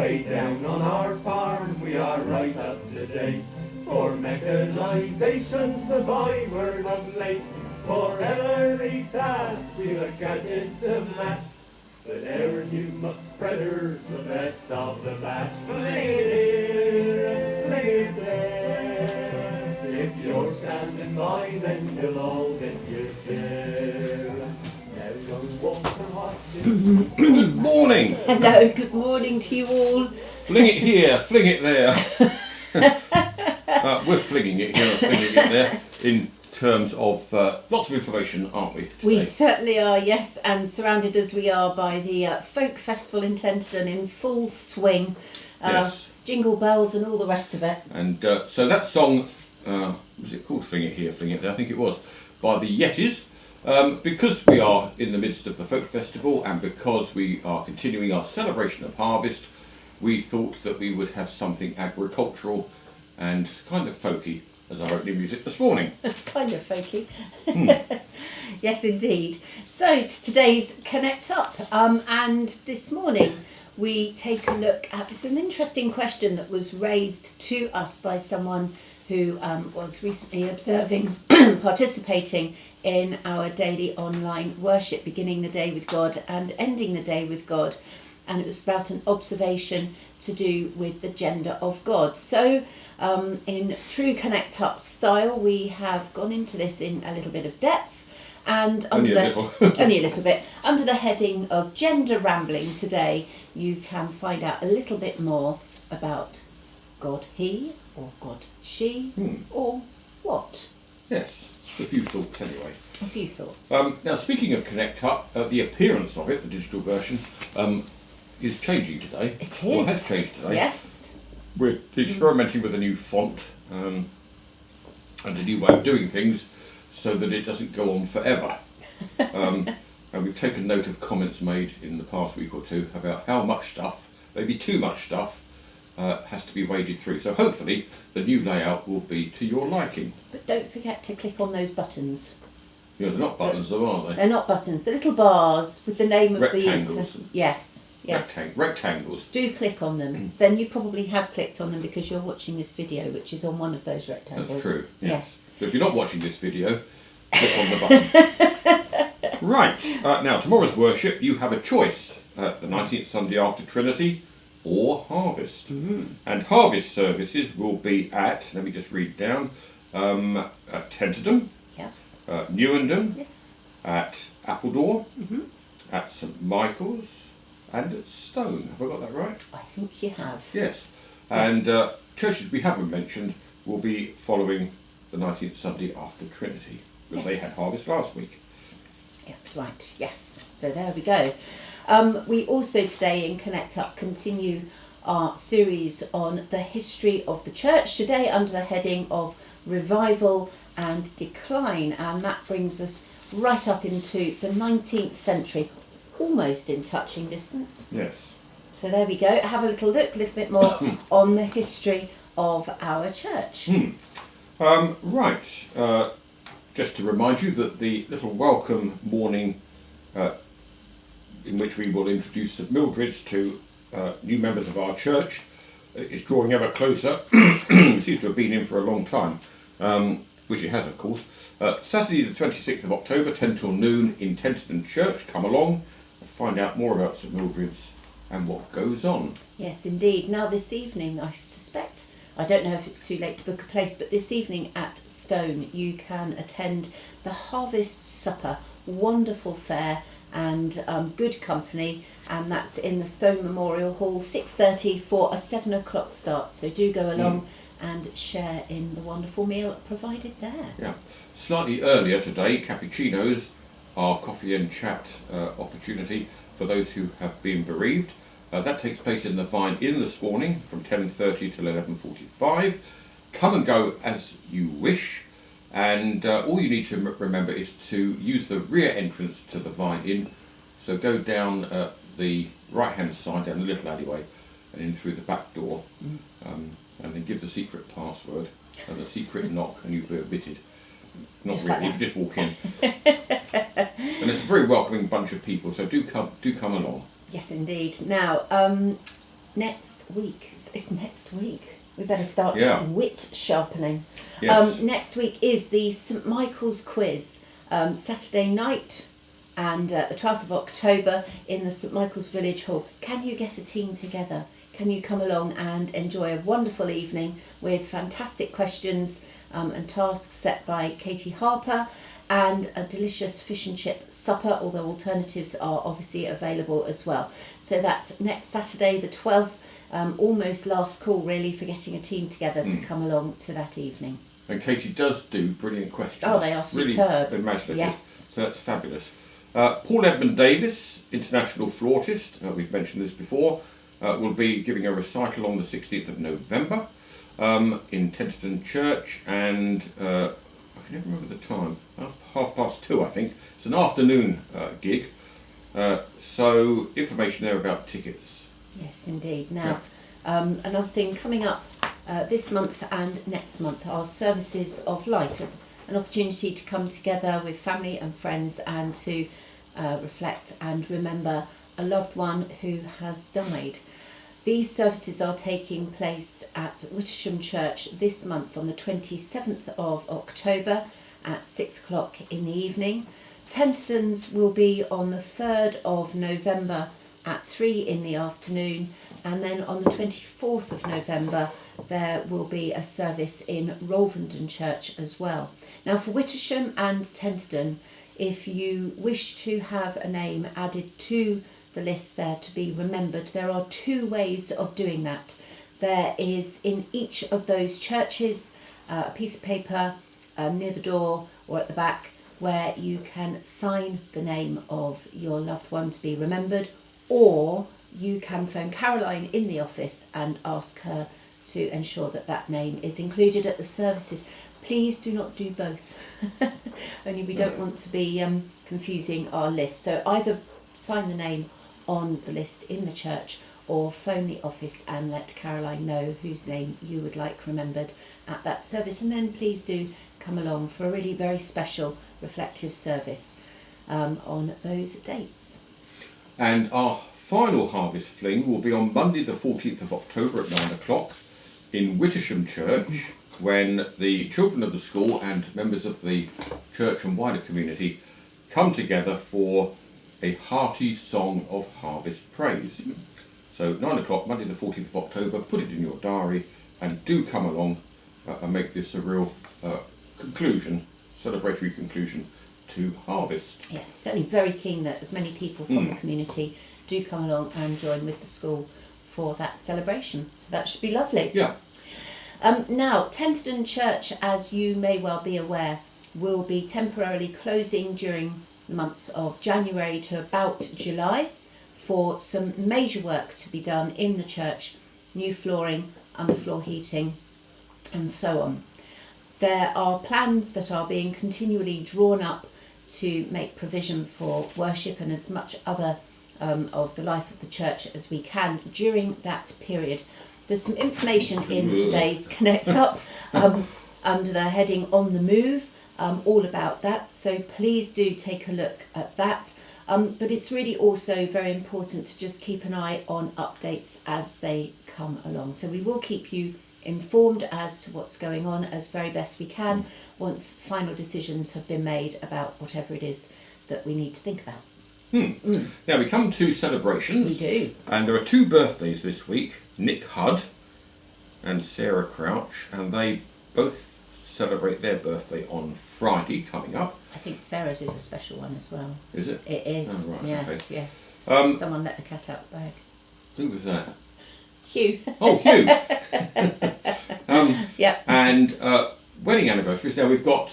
way down on our farm we are right up to date. For mechanization's the byword of late. For every task we've a gadget to match. But our new muck spreader's the best of the batch. Fling it here and fling it there. If you're standing by, then you'll all get your share. Now young Walter watching. Good morning. Hello, good morning to you all. Fling it here, fling it there. We're flinging it here, flinging it there in terms of lots of information, aren't we? Today? We certainly are, yes, and surrounded as we are by the Folk Festival in Tenterden in full swing. Yes. Jingle bells and all the rest of it. And so that song, was it called Fling It Here, Fling It There? I think it was, by the Yetis. Because we are in the midst of the Folk Festival and because we are continuing our celebration of harvest, we thought that we would have something agricultural and kind of folky as our opening music this morning. Kind of folky. Yes, indeed. So, today's Connect Up. And this morning we take a look at an interesting question that was raised to us by someone who was recently observing, participating in our daily online worship, beginning the day with God and ending the day with God. And it was about an observation to do with the gender of God. So, in true Connect Up style, we have gone into this in a little bit of depth. And Only a little bit. Under the heading of gender rambling today, you can find out a little bit more about God he, or God she, or what. Yes, a few thoughts anyway. A few thoughts. Now, speaking of Connect Up, the appearance of it, the digital version, is changing today. It is. Or has changed today. Yes. We're experimenting with a new font and a new way of doing things so that it doesn't go on forever. And we've taken note of comments made in the past week or two about how much stuff, maybe too much stuff, has to be waded through. So hopefully the new layout will be to your liking. But don't forget to click on those buttons. Yeah, they're not buttons though, are they? They're not buttons, they're little bars with the name of Rectangles. the... Yes. Rectangles. Do click on them. Then you probably have clicked on them because you're watching this video, which is on one of those rectangles. That's true. Yes. So if you're not watching this video, click on the button. Right. Now, tomorrow's worship, you have a choice. The 19th Sunday after Trinity or Harvest. And Harvest services will be at, let me just read down, at Tenterden, Yes. Newenden, Yes. at Appledore, at St Michael's, and at Stone. Have I got that right? I think you have. Yes. And churches we haven't mentioned will be following the 19th Sunday after Trinity, because they had Harvest last week. That's right, yes. So there we go. We also today in Connect Up continue our series on the history of the church, today under the heading of Revival and Decline, and that brings us right up into the 19th century, almost in touching distance. Yes. So there we go. Have a little look, a little bit more on the history of our church. Right. Just to remind you that the little welcome morning in which we will introduce St Mildred's to new members of our church is drawing ever closer. It seems to have been in for a long time, which it has, of course. Saturday the 26th of October, 10 till noon in Tenterden Church. Come along and find out more about St Mildred's and what goes on. Yes, indeed. Now this evening, I suspect, I don't know if it's too late to book a place, but this evening at Stone you can attend the Harvest Supper, wonderful fare and good company, and that's in the Stone Memorial Hall, 6:30 for a 7 o'clock start. So do go along and share in the wonderful meal provided there. Yeah. Slightly earlier today, cappuccinos, our coffee and chat opportunity for those who have been bereaved. That takes place in the Vine Inn this morning from 10:30 till 11:45. Come and go as you wish, and all you need to remember is to use the rear entrance to the Vine Inn. So go down the right hand side, down the little alleyway, and in through the back door, and then give the secret password and the secret knock, and you'll be admitted. Not Just really, like you just walk in. And it's a very welcoming bunch of people, so do come along. Yes, indeed. Now, next week. It's next week. We better start wit sharpening. Yes. Next week is the St Michael's Quiz, Saturday night, and the 12th of October in the St Michael's Village Hall. Can you get a team together? Can you come along and enjoy a wonderful evening with fantastic questions and tasks set by Katie Harper, and a delicious fish and chip supper, although alternatives are obviously available as well. So that's next Saturday the 12th, almost last call really for getting a team together to come along to that evening. And Katie does do brilliant questions. Oh, they are superb. Really imaginative. Yes. So that's fabulous. Paul Edmund Davis, international flautist, we've mentioned this before, will be giving a recital on the 16th of November in Tenterden Church, and I can never remember the time, 2:30 I think. It's an afternoon gig, so information there about tickets. Yes, indeed. Now, another thing coming up this month and next month are services of light, an opportunity to come together with family and friends and to reflect and remember a loved one who has died. These services are taking place at Wittersham Church this month on the 27th of October at 6 o'clock in the evening. Tenterden's will be on the 3rd of November at 3 in the afternoon, and then on the 24th of November there will be a service in Rolvenden Church as well. Now for Wittersham and Tenterden, if you wish to have a name added to the list there to be remembered, there are two ways of doing that. There is in each of those churches a piece of paper near the door or at the back where you can sign the name of your loved one to be remembered, or you can phone Caroline in the office and ask her to ensure that that name is included at the services. Please do not do both, only we don't want to be confusing our list. So either sign the name on the list in the church or phone the office and let Caroline know whose name you would like remembered at that service, and then please do come along for a really very special reflective service on those dates. And our final harvest fling will be on Monday the 14th of October at 9 o'clock in Wittersham Church, when the children of the school and members of the church and wider community come together for a hearty song of harvest praise. So 9 o'clock, Monday the 14th of October, put it in your diary and do come along and make this a real celebratory conclusion to harvest. Yes, certainly very keen that as many people from the community do come along and join with the school for that celebration. So that should be lovely. Yeah. Now, Tenterden Church, as you may well be aware, will be temporarily closing during the months of January to about July for some major work to be done in the church, new flooring, underfloor heating and so on. There are plans that are being continually drawn up to make provision for worship and as much other of the life of the church as we can during that period. There's some information in today's Connect Up under the heading On the Move, all about that, so please do take a look at that. But it's really also very important to just keep an eye on updates as they come along. So we will keep you informed as to what's going on as very best we can once final decisions have been made about whatever it is that we need to think about. Now we come to celebrations. We do. And there are two birthdays this week, Nick Hudd and Sarah Crouch, and they both celebrate their birthday on Friday coming up. I think Sarah's is a special one as well. Is it? It is. Oh, right, yes, okay. yes. Someone let the cat out the bag. Who was that? Hugh. Oh, Hugh. Yeah. And wedding anniversaries. Now we've got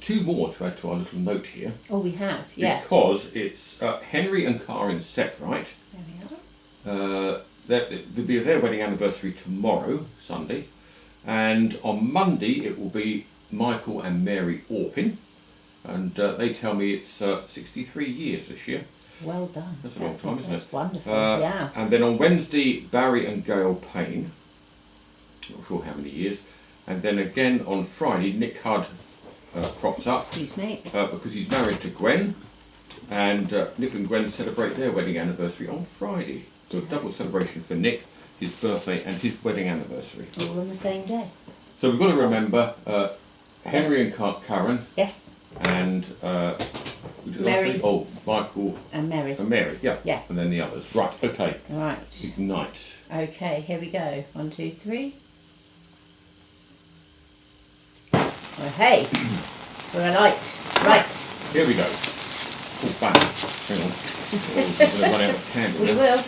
two more to add to our little note here. Oh, we have, yes. Because it's Henry and Karen Setright. There we are. There'll be their wedding anniversary tomorrow, Sunday. And on Monday it will be Michael and Mary Orpin. And they tell me it's 63 years this year. Well done. That's a long time, isn't it? That's wonderful, yeah. And then on Wednesday, Barry and Gail Payne. Not sure how many years. And then again on Friday, Nick Hudd crops up. Excuse me. Because he's married to Gwen. And Nick and Gwen celebrate their wedding anniversary on Friday. So a double celebration for Nick, his birthday and his wedding anniversary. All on the same day. So we've got to remember Henry Yes. and Karen Yes. and who did I Mary. say? Oh, Michael And Mary. and Mary, yeah. Yes. And then the others. Right, okay. Right. Ignite. Okay, here we go. 1, 2, 3. Oh, hey. We're alight. Right. Here we go. Oh, bang. Hang on. Oh, we're going to run out of candle We now. will.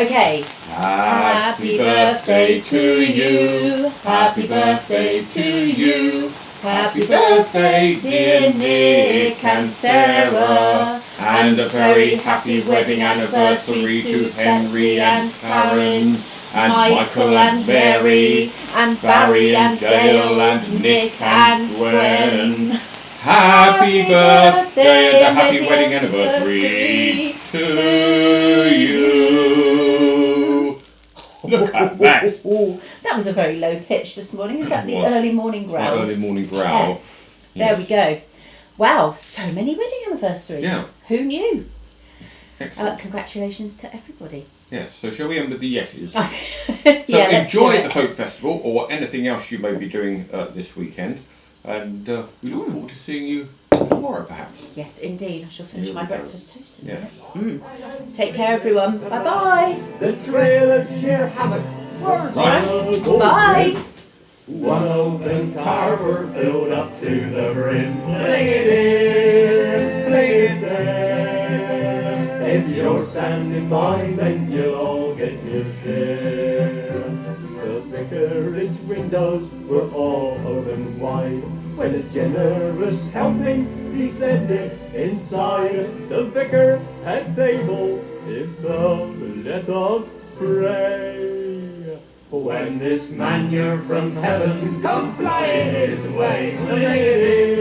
Okay. Happy birthday to you. Happy birthday to you. Happy birthday, dear Nick and Sarah. And a very happy wedding anniversary to Henry and Karen. And Michael and Mary. and Barry and Dale and Nick and Gwen. Happy birthday and a happy wedding anniversary to you. Look at that. That was a very low pitch this morning. Is that It the was. early morning My growls? early morning growl. There we Yes. go. Wow, so many wedding anniversaries. Yeah. Who knew? Excellent. Congratulations to everybody. Yes, so shall we end with the Yetis? Yeah, So let's enjoy do the it. Folk Festival or anything else you may be doing this weekend. And we look forward to seeing you tomorrow perhaps. Yes, indeed. I shall finish Here my we go. breakfast toast in a Yes. minute. Take care, everyone. Bye bye. The trail of sheer havoc. Words Right. on a gold Bye. thread. One open car were filled up to the brim. Fling it in, fling it there. If you're standing by, then you'll all get your share. The vicarage windows were all open wide when a generous helping descended inside. The vicar had table himself, let us pray. When this manure from heaven come flying his way, fling it in,